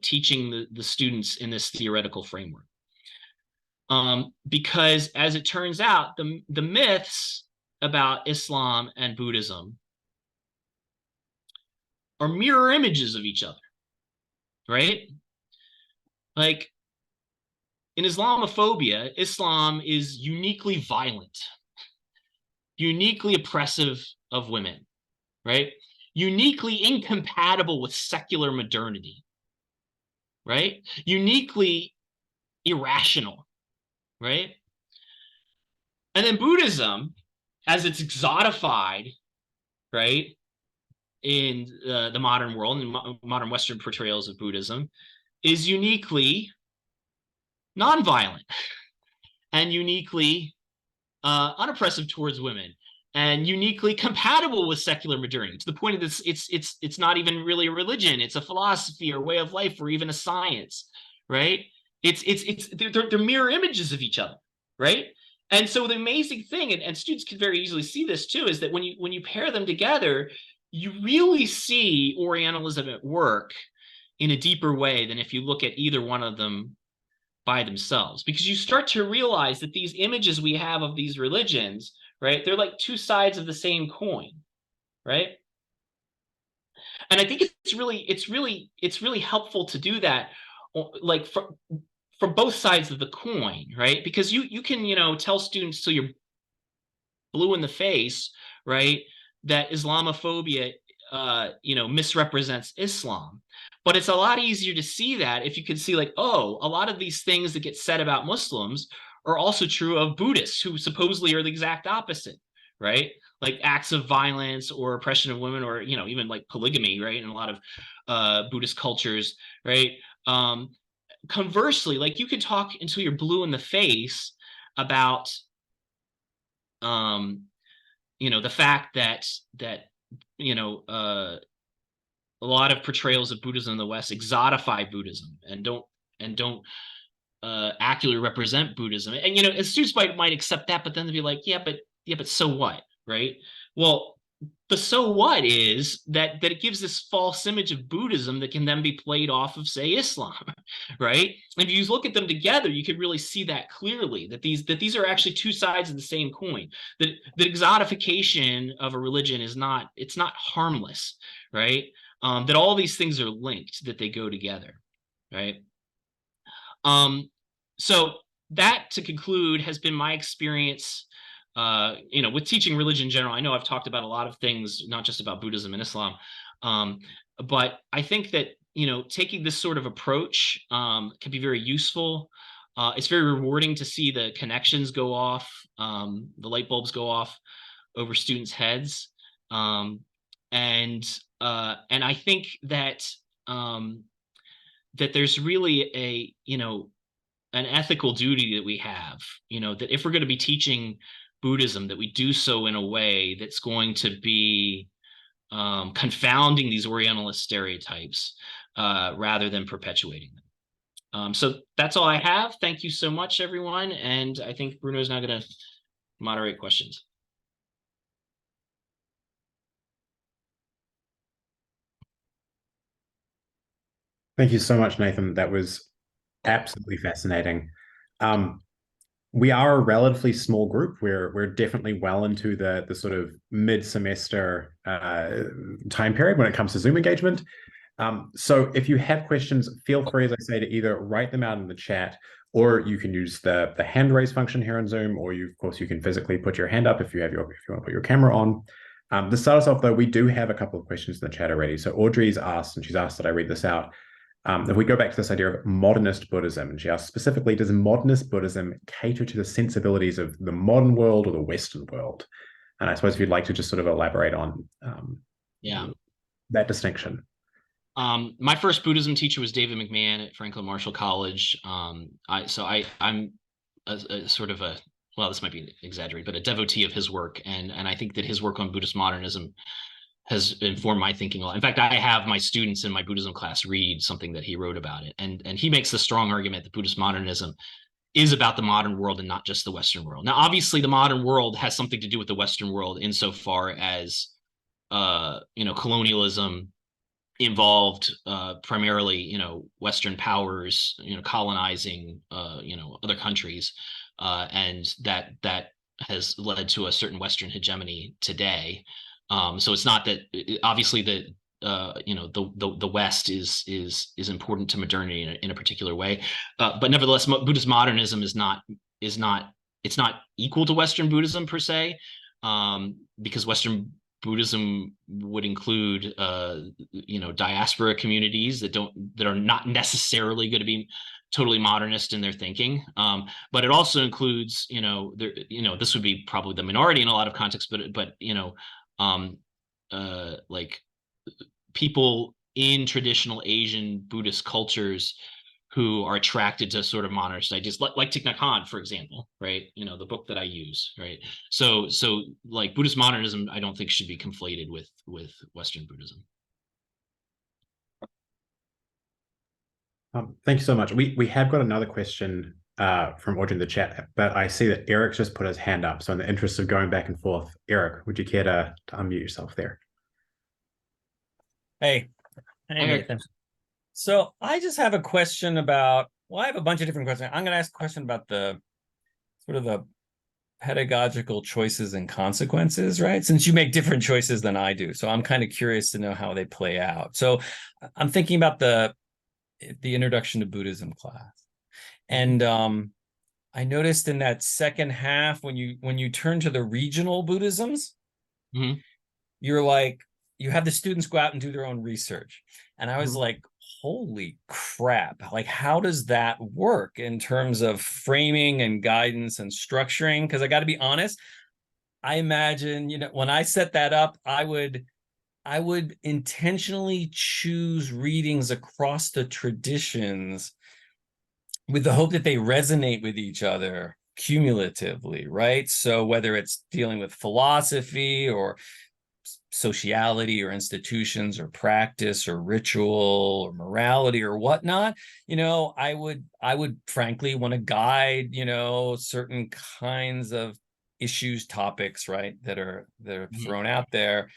teaching the students in this theoretical framework. Because as it turns out, the myths about Islam and Buddhism are mirror images of each other, right? Like in Islamophobia, Islam is uniquely violent, uniquely oppressive of women, right? Uniquely incompatible with secular modernity, right? Uniquely irrational, right? And then Buddhism, as it's exotified, right, in the modern world and modern Western portrayals of Buddhism, is uniquely nonviolent and uniquely unoppressive towards women, and uniquely compatible with secular modernity, to the point of this, it's not even really a religion, it's a philosophy or way of life or even a science, right? They're mirror images of each other, right? And so the amazing thing, and students can very easily see this too, is that when you pair them together, you really see Orientalism at work in a deeper way than if you look at either one of them by themselves, because you start to realize that these images we have of these religions, right, they're like two sides of the same coin, right? And I think it's really helpful to do that, like from both sides of the coin, right? Because you can, tell students till you're blue in the face, right, that Islamophobia misrepresents Islam. But it's a lot easier to see that if you can see, like, oh, a lot of these things that get said about Muslims are also true of Buddhists, who supposedly are the exact opposite, right? Like acts of violence or oppression of women, or even like polygamy, right? In a lot of Buddhist cultures, right? Conversely, like you could talk until you're blue in the face about um the fact that you know uh a lot of portrayals of Buddhism in the West exotify Buddhism and don't accurately represent Buddhism. And students might accept that, but then they'd be like, yeah, but so what, right? Well, the so what is that it gives this false image of Buddhism that can then be played off of, say, Islam, right? And if you look at them together, you could really see that clearly, that these are actually two sides of the same coin. That the exotification of a religion it's not harmless, right? That all these things are linked, that they go together, right? So that, to conclude, has been my experience with teaching religion in general. I know I've talked about a lot of things, not just about Buddhism and Islam, but I think that taking this sort of approach can be very useful. It's very rewarding to see the connections go off, the light bulbs go off over students' heads, and I think that there's really an ethical duty that we have, that if we're going to be teaching Buddhism, that we do so in a way that's going to be confounding these Orientalist stereotypes rather than perpetuating them. So that's all I have. Thank you so much, everyone. And I think Bruno is now going to moderate questions. Thank you so much, Nathan. That was absolutely fascinating. We are a relatively small group. We're definitely well into the sort of mid-semester time period when it comes to Zoom engagement. So if you have questions, feel free, as I say, to either write them out in the chat, or you can use the hand raise function here on Zoom, or of course you can physically put your hand up if you want to put your camera on. To start us off, though, we do have a couple of questions in the chat already. So Audrey's asked, and she's asked that I read this out. If we go back to this idea of modernist Buddhism, and she asks specifically, does modernist Buddhism cater to the sensibilities of the modern world or the Western world? And I suppose if you'd like to just sort of elaborate on that distinction. My first Buddhism teacher was David McMahon at Franklin Marshall College. I'm a sort of a, well, this might be exaggerated, but a devotee of his work, and I think that his work on Buddhist modernism has informed my thinking a lot. In fact, I have my students in my Buddhism class read something that he wrote about it. And he makes the strong argument that Buddhist modernism is about the modern world and not just the Western world. Now, obviously, the modern world has something to do with the Western world insofar as, colonialism involved primarily, Western powers, colonizing, other countries. And that has led to a certain Western hegemony today. So it's not that, obviously, that the West is important to modernity in a particular way, but nevertheless, Buddhist modernism is not it's not equal to Western Buddhism per se, because Western Buddhism would include diaspora communities that are not necessarily going to be totally modernist in their thinking, but it also includes this would be probably the minority in a lot of contexts, but like people in traditional Asian Buddhist cultures who are attracted to sort of modernist ideas, like Thich Nhat Hanh, for example, right? The book that I use, right? So like Buddhist modernism, I don't think should be conflated with Western Buddhism. Thank you so much. We have got another question from Audrey in the chat, but I see that Eric's just put his hand up. So in the interest of going back and forth, Eric, would you care to unmute yourself there? Hey, Nathan. So I just have a question about, well, I have a bunch of different questions. I'm going to ask a question about the sort of the pedagogical choices and consequences, right? Since you make different choices than I do. So I'm kind of curious to know how they play out. So I'm thinking about the Introduction to Buddhism class. And I noticed in that second half, when you turn to the regional Buddhisms, you're like, you have the students go out and do their own research. And I was like, holy crap, like, how does that work in terms of framing and guidance and structuring? Because I got to be honest, imagine, when I set that up, I would intentionally choose readings across the traditions with the hope that they resonate with each other cumulatively, right? So whether it's dealing with philosophy or sociality or institutions or practice or ritual or morality or whatnot, I would frankly want to guide, certain kinds of issues, topics, right, that are thrown out there.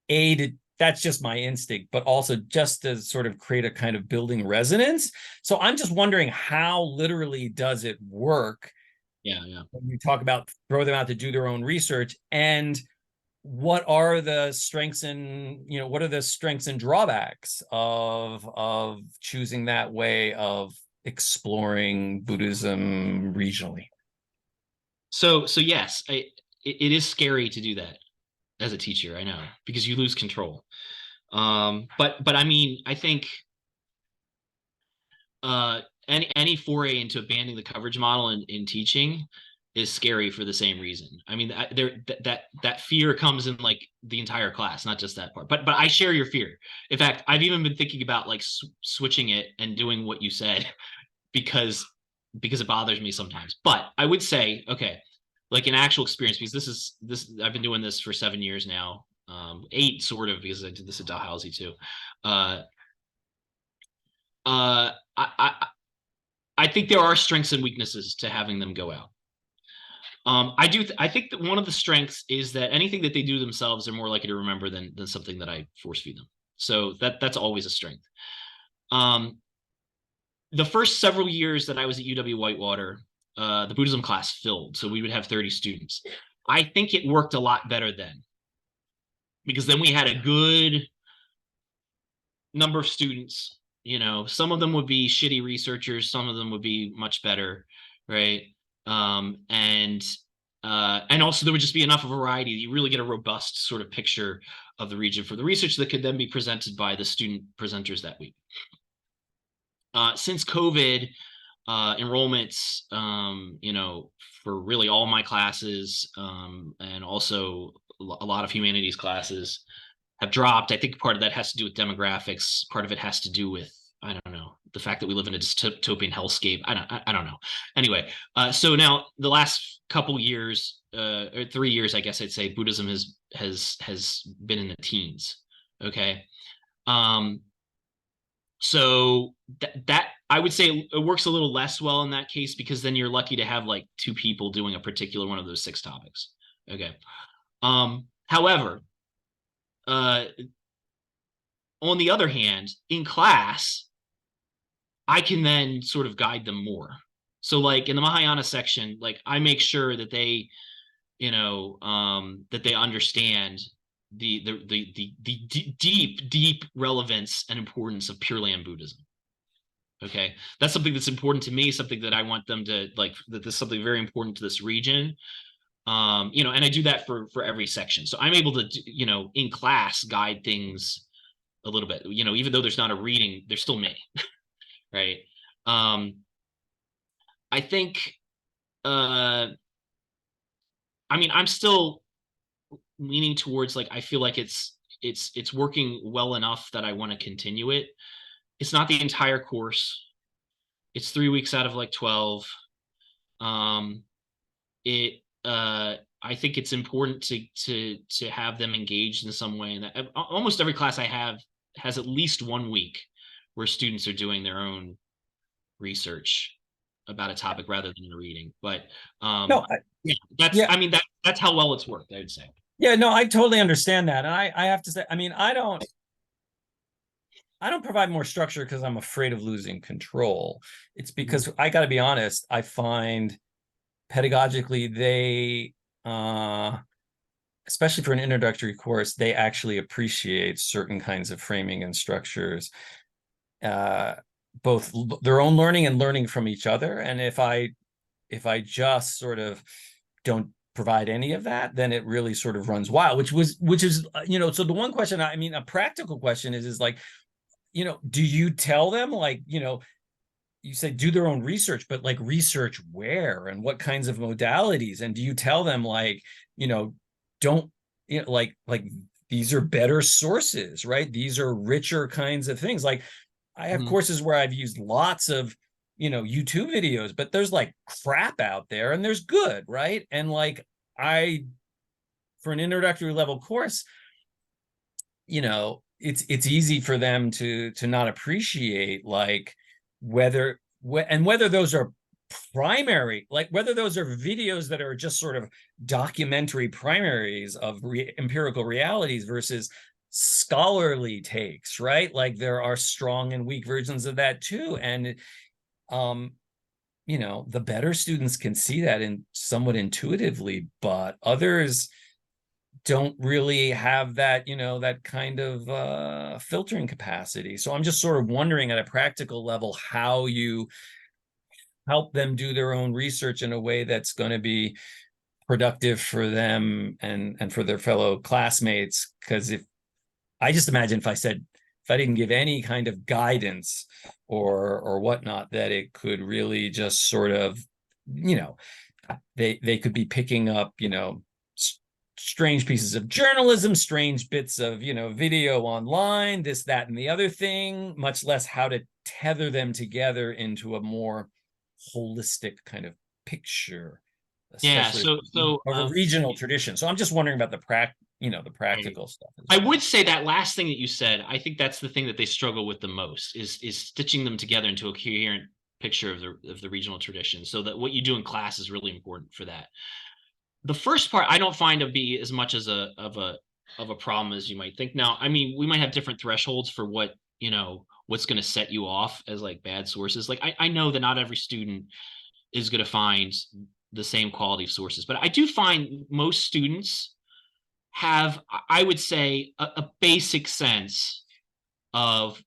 That's just my instinct, but also just to sort of create a kind of building resonance. So I'm just wondering, how literally does it work? Yeah. When you talk about throw them out to do their own research, and what are the strengths and drawbacks of choosing that way of exploring Buddhism regionally? So yes, it is scary to do that as a teacher, I know, because you lose control. But I mean, I think any foray into abandoning the coverage model in teaching is scary for the same reason. I mean, that fear comes in like the entire class, not just that part. But I share your fear. In fact, I've even been thinking about like switching it and doing what you said because it bothers me sometimes. But I would say, okay, like an actual experience, because this I've been doing this for 7 years now, 8 sort of, because I did this at Dalhousie too. I think there are strengths and weaknesses to having them go out. I think that one of the strengths is that anything that they do themselves, they're more likely to remember than something that I force feed them. So that's always a strength. The first several years that I was at UW-Whitewater, the Buddhism class filled, so we would have 30 students. I think it worked a lot better then, because then we had a good number of students. Some of them would be shitty researchers, some of them would be much better, right? And also there would just be enough of a variety. You really get a robust sort of picture of the region for the research that could then be presented by the student presenters that week. Since COVID, enrollments, for really all my classes, and also a lot of humanities classes have dropped. I think part of that has to do with demographics. Part of it has to do with, I don't know, the fact that we live in a dystopian hellscape. I don't know. Anyway, so now the last couple years, or 3 years, I guess I'd say, Buddhism has been in the teens. Okay. So that I would say it works a little less well in that case, because then you're lucky to have like 2 people doing a particular one of those 6 topics. Okay. However, on the other hand, in class, I can then sort of guide them more. So like in the Mahayana section, like I make sure that they, that they understand the deep relevance and importance of Pure Land Buddhism. Okay, that's something that's important to me, something that I want them to like, that this is something very important to this region. And I do that for every section. So I'm able to, in class, guide things a little bit, even though there's not a reading, there's still me, right? I think, I mean, I'm still leaning towards like, I feel like it's working well enough that I want to continue it. It's not the entire course. It's 3 weeks out of like 12. I think it's important to have them engaged in some way. And almost every class I have has at least 1 week where students are doing their own research about a topic rather than a reading. But I mean, that's how well it's worked, I would say. Yeah, no, I totally understand that. And I have to say, I mean, I don't provide more structure because I'm afraid of losing control. It's because I got to be honest, I find pedagogically they, especially for an introductory course, they actually appreciate certain kinds of framing and structures, both their own learning and learning from each other. And if I just sort of don't provide any of that, then it really sort of runs wild, which is, so the one question, a practical question is like, do you tell them like, you say do their own research, but like research where and what kinds of modalities? And do you tell them like, don't, like these are better sources, right? These are richer kinds of things. Like I have courses where I've used lots of, YouTube videos, but there's like crap out there and there's good, right? And like for an introductory level course, it's easy for them to not appreciate like whether those are primary, like whether those are videos that are just sort of documentary primaries of empirical realities versus scholarly takes, right? Like there are strong and weak versions of that too. And the better students can see that in somewhat intuitively, but others don't really have that, that kind of filtering capacity. So I'm just sort of wondering at a practical level how you help them do their own research in a way that's going to be productive for them and for their fellow classmates. Because if I didn't give any kind of guidance or whatnot, that it could really just sort of, they could be picking up, strange pieces of journalism, strange bits of, video online, this, that, and the other thing, much less how to tether them together into a more holistic kind of picture, especially of a regional tradition. So I'm just wondering about the practical stuff. I would say that last thing that you said, I think that's the thing that they struggle with the most is stitching them together into a coherent picture of the regional tradition, so that what you do in class is really important for that. The first part I don't find to be as much as of a problem as you might think. Now, I mean, we might have different thresholds for what, what's going to set you off as like bad sources. Like I know that not every student is going to find the same quality of sources, but I do find most students have, I would say, a basic sense of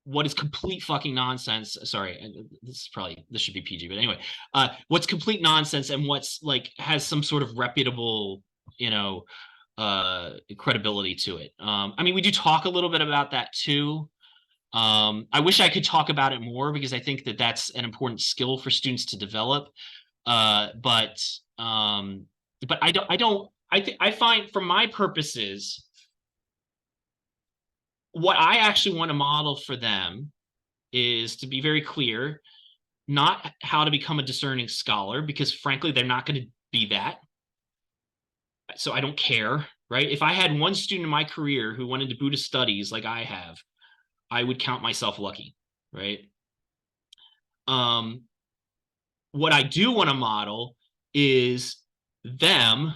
what is complete fucking nonsense. Sorry, this should be PG, but anyway, what's complete nonsense and what's like has some sort of reputable, credibility to it. I mean, we do talk a little bit about that too. I wish I could talk about it more because I think that that's an important skill for students to develop. But I find for my purposes, what I actually want to model for them is, to be very clear, not how to become a discerning scholar, because frankly, they're not going to be that. So I don't care, right? If I had one student in my career who went into Buddhist studies like I have, I would count myself lucky, right? What I do want to model is them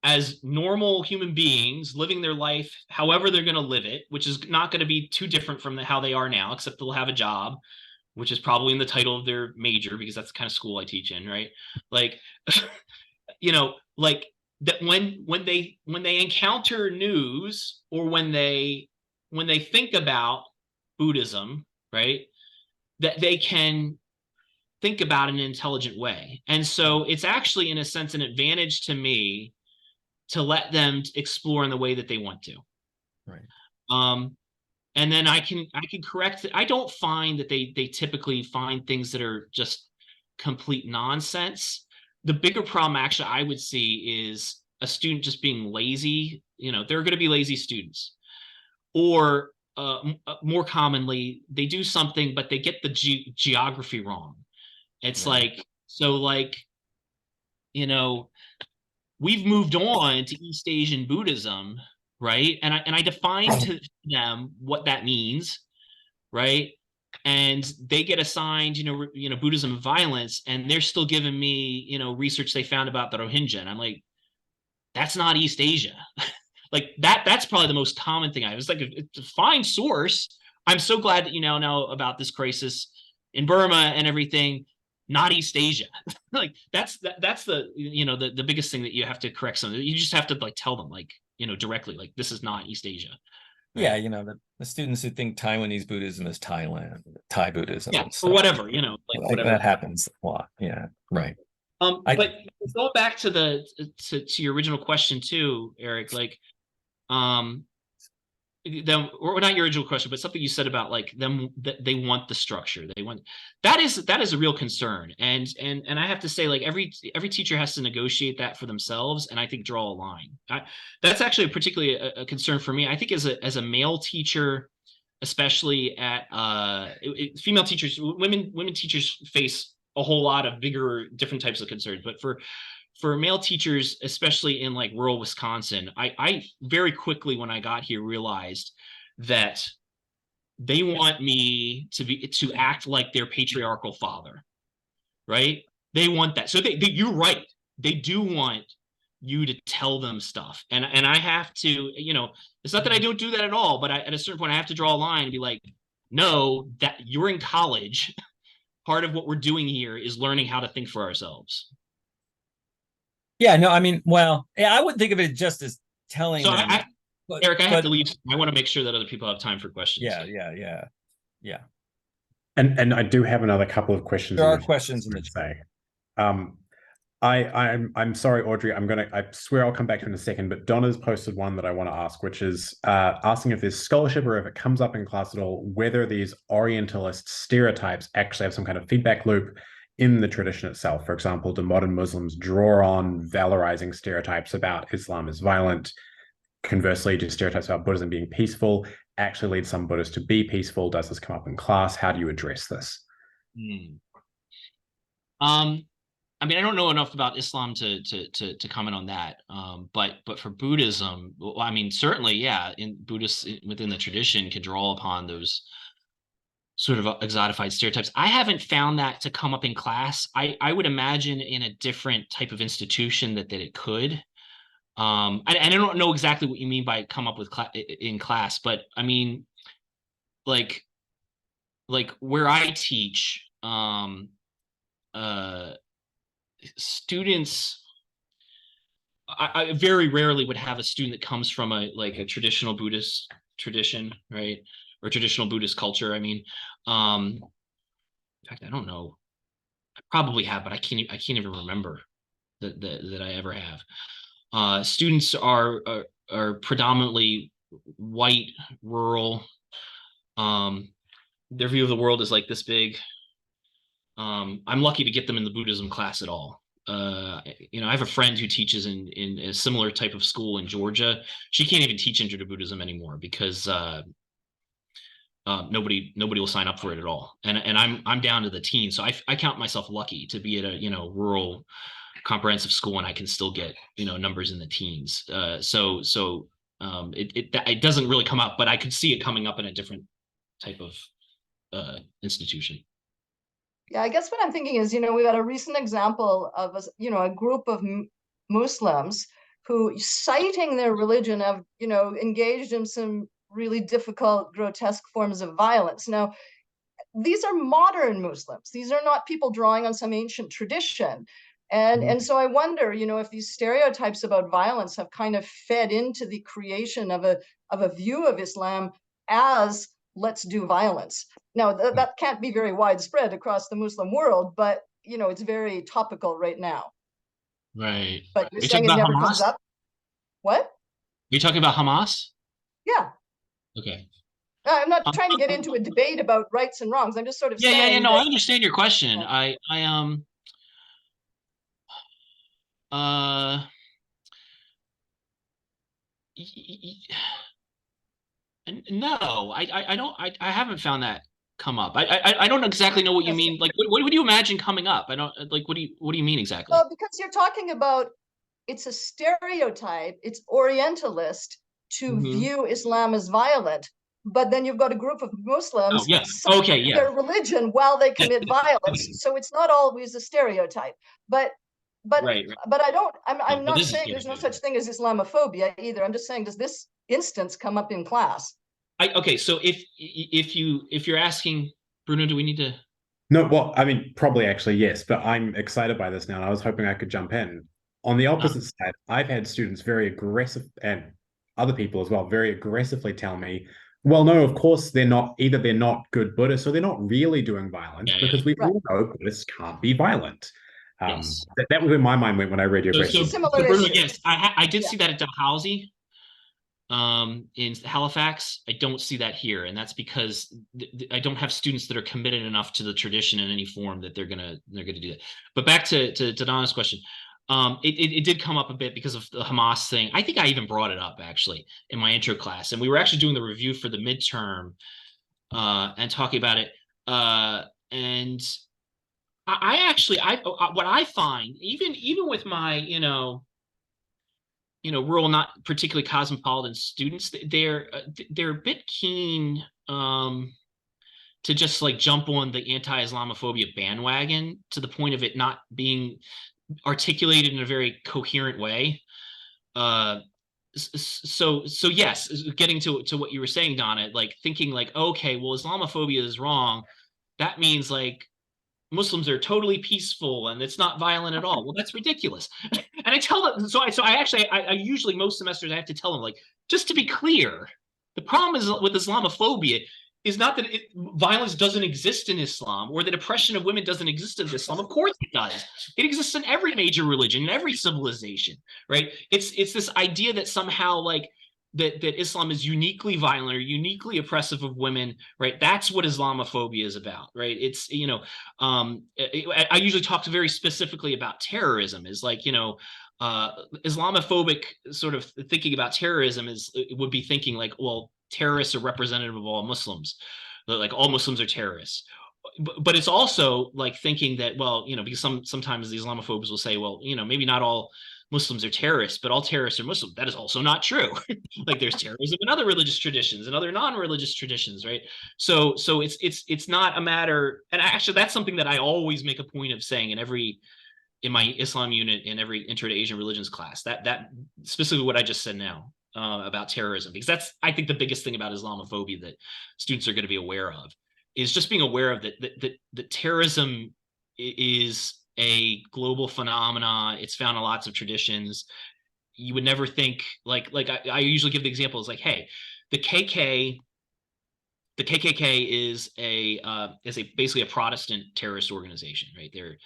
as normal human beings living their life however they're going to live it, which is not going to be too different from how they are now, except they'll have a job, which is probably in the title of their major, because that's the kind of school I teach in, right? Like, like that when they encounter news, or when they think about Buddhism, right, that they can think about in an intelligent way. And so it's actually, in a sense, an advantage to me to let them explore in the way that they want to. Right. And then I can correct it. I don't find that they typically find things that are just complete nonsense. The bigger problem, actually, I would see is a student just being lazy. There are going to be lazy students, or more commonly, they do something but they get the geography wrong. It's like, so like, we've moved on to East Asian Buddhism, right? And I define to them what that means, right? And they get assigned, Buddhism and violence, and they're still giving me, research they found about the Rohingya. And I'm like, that's not East Asia. Like that's probably the most common thing. I was like, it's a fine source. I'm so glad that you now know about this crisis in Burma and everything. Not East Asia. Like that's the the biggest thing that you have to correct something. You just have to like tell them like, directly, like this is not East Asia. Right? Yeah, the students who think Taiwanese Buddhism is Thai Buddhism. Yeah, or whatever, like whatever. That happens a lot. Yeah, right. But going back to your original question too, Eric, like, them, or not your original question, but something you said about like them, that they want the structure. They want, that is a real concern. And I have to say, like every teacher has to negotiate that for themselves, and I think draw a line. That's actually particularly a concern for me. I think as a male teacher, especially at female teachers, women teachers face a whole lot of bigger, different types of concerns. But for male teachers, especially in like rural Wisconsin, I very quickly when I got here realized that they want me to act like their patriarchal father, right? They want that. So you're right. They do want you to tell them stuff. And I have to, you know, it's not that I don't do that at all, but at a certain point I have to draw a line and be like, no, that you're in college. Part of what we're doing here is learning how to think for ourselves. Yeah, no, I mean, well, yeah, I wouldn't think of it just as telling so them. Eric, I have to leave. I want to make sure that other people have time for questions. Yeah. And I do have another couple of questions. There are questions in the chat. I'm sorry, Audrey. I swear I'll come back to it in a second, but Donna's posted one that I want to ask, which is asking if there's scholarship or if it comes up in class at all, whether these Orientalist stereotypes actually have some kind of feedback loop in the tradition itself. For example, do modern Muslims draw on valorizing stereotypes about Islam as violent? Conversely, do stereotypes about Buddhism being peaceful actually lead some Buddhists to be peaceful? Does this come up in class? How do you address this? I mean, I don't know enough about Islam to comment on that. But for Buddhism, well, I mean, certainly, yeah, in Buddhists within the tradition can draw upon those sort of exotified stereotypes. I haven't found that to come up in class. I would imagine in a different type of institution that it could. I don't know exactly what you mean by come up with in class, but I mean, like where I teach, students, I very rarely would have a student that comes from a traditional Buddhist tradition, right? Or traditional Buddhist culture. I mean, in fact, I don't know. I probably have, but I can't even remember that I ever have. Students are predominantly white, rural. Their view of the world is like this big. I'm lucky to get them in the Buddhism class at all. You know, I have a friend who teaches in a similar type of school in Georgia. She can't even teach Intro to Buddhism anymore because nobody will sign up for it at all. And I'm down to the teens, so I count myself lucky to be at a rural comprehensive school and I can still get numbers in the teens. So it doesn't really come up, but I could see it coming up in a different type of institution. Yeah, I guess what I'm thinking is, we got a recent example of a group of Muslims who, citing their religion, have engaged in some really difficult, grotesque forms of violence. Now, these are modern Muslims. These are not people drawing on some ancient tradition. And so I wonder, if these stereotypes about violence have kind of fed into the creation of a view of Islam as let's do violence. Now, that can't be very widespread across the Muslim world, but, it's very topical right now. Right. But you're saying it never comes up? What? Are you talking about Hamas? Yeah. Okay. I'm not trying to get into a debate about rights and wrongs. I'm just sort of saying. Yeah. No, I understand your question. No, I don't. I haven't found that come up. I don't exactly know what you mean. Like, what do you imagine coming up? I don't like. What do you mean exactly? Well, because you're talking about it's a stereotype. It's Orientalist to view Islam as violent, but then you've got a group of Muslims. Oh, yes. Okay. Yeah. Their religion while they commit violence. So it's not always a stereotype, but. Right. But I'm not saying there's no such thing as Islamophobia either. I'm just saying, does this instance come up in class? Okay, so if you're asking, Bruno, do we need to? No, well, I mean, probably actually yes, but I'm excited by this now. And I was hoping I could jump in. On the opposite side, I've had students very aggressive, and other people as well, very aggressively tell me, well, no, of course they're not good Buddhists, or they're not really doing violence, because we all know Buddhists can't be violent. Yes. That was in my mind when I read your question. So Bruno, yes, I did see that at Dalhousie. in Halifax. I don't see that here, and that's because I don't have students that are committed enough to the tradition in any form that they're gonna do that. But back to Donna's question, it did come up a bit because of the Hamas thing. I think I even brought it up actually in my intro class, and we were actually doing the review for the midterm and talking about it. And what I find, even with my rural, not particularly cosmopolitan students, they're a bit keen to just like jump on the anti-Islamophobia bandwagon to the point of it not being articulated in a very coherent way. So yes, getting to what you were saying, Donna, like thinking like, okay, well, Islamophobia is wrong. That means like Muslims are totally peaceful and it's not violent at all. Well, that's ridiculous. And I tell them, so I usually most semesters I have to tell them, like, just to be clear, the problem is with Islamophobia is not that violence doesn't exist in Islam or that oppression of women doesn't exist in Islam. Of course it does. It exists in every major religion, in every civilization, right? It's this idea that somehow like that Islam is uniquely violent or uniquely oppressive of women, right? That's what Islamophobia is about, right? It's, I usually talk very specifically about terrorism is like, Islamophobic sort of thinking about terrorism would be thinking like, well, terrorists are representative of all Muslims, like all Muslims are terrorists. But it's also like thinking that, well, because sometimes the Islamophobes will say, well, maybe not all Muslims are terrorists, but all terrorists are Muslim. That is also not true. Like there's terrorism in other religious traditions and other non-religious traditions, right? So it's not a matter, and actually that's something that I always make a point of saying in my Islam unit in every Intro to Asian Religions class, that specifically what I just said now about terrorism, because that's, I think, the biggest thing about Islamophobia that students are going to be aware of is just being aware of that terrorism is a global phenomena. It's found in lots of traditions. You would never think like I usually give the example is like, hey, the KKK is basically a Protestant terrorist organization, right? They're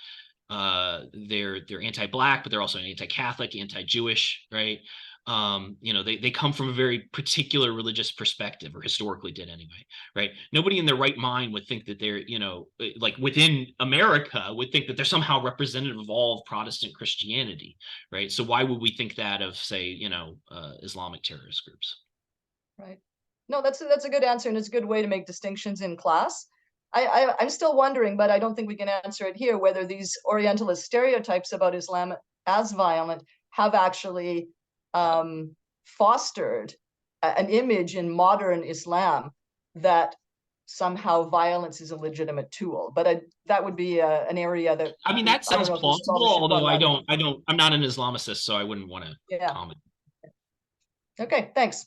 anti-Black, but they're also anti-Catholic, anti-Jewish, right? They come from a very particular religious perspective, or historically did anyway, right? Nobody in their right mind would think that they're, like within America would think that they're somehow representative of all of Protestant Christianity, right? So why would we think that of, say, Islamic terrorist groups? Right. No, that's a good answer, and it's a good way to make distinctions in class. I'm still wondering, but I don't think we can answer it here, whether these Orientalist stereotypes about Islam as violent have actually fostered an image in modern Islam that somehow violence is a legitimate tool. But that would be an area that, I mean, that sounds plausible, although I'm not an Islamicist, so I wouldn't want to comment. Okay, thanks.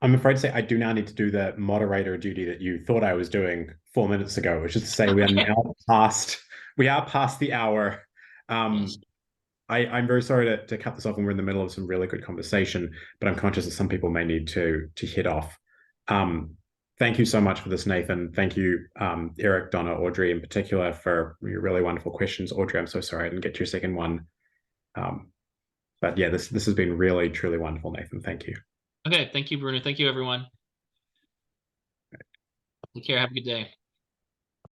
I'm afraid to say I do now need to do the moderator duty that you thought I was doing 4 minutes ago, which is to say we are now past the hour. I'm very sorry to cut this off when we're in the middle of some really good conversation, but I'm conscious that some people may need to hit off. Thank you so much for this, Nathan. Thank you, Eric, Donna, Audrey in particular, for your really wonderful questions. Audrey, I'm so sorry I didn't get to your second one. But yeah, this has been really, truly wonderful, Nathan. Thank you. Okay, thank you, Bruno. Thank you, everyone. Take care. Have a good day.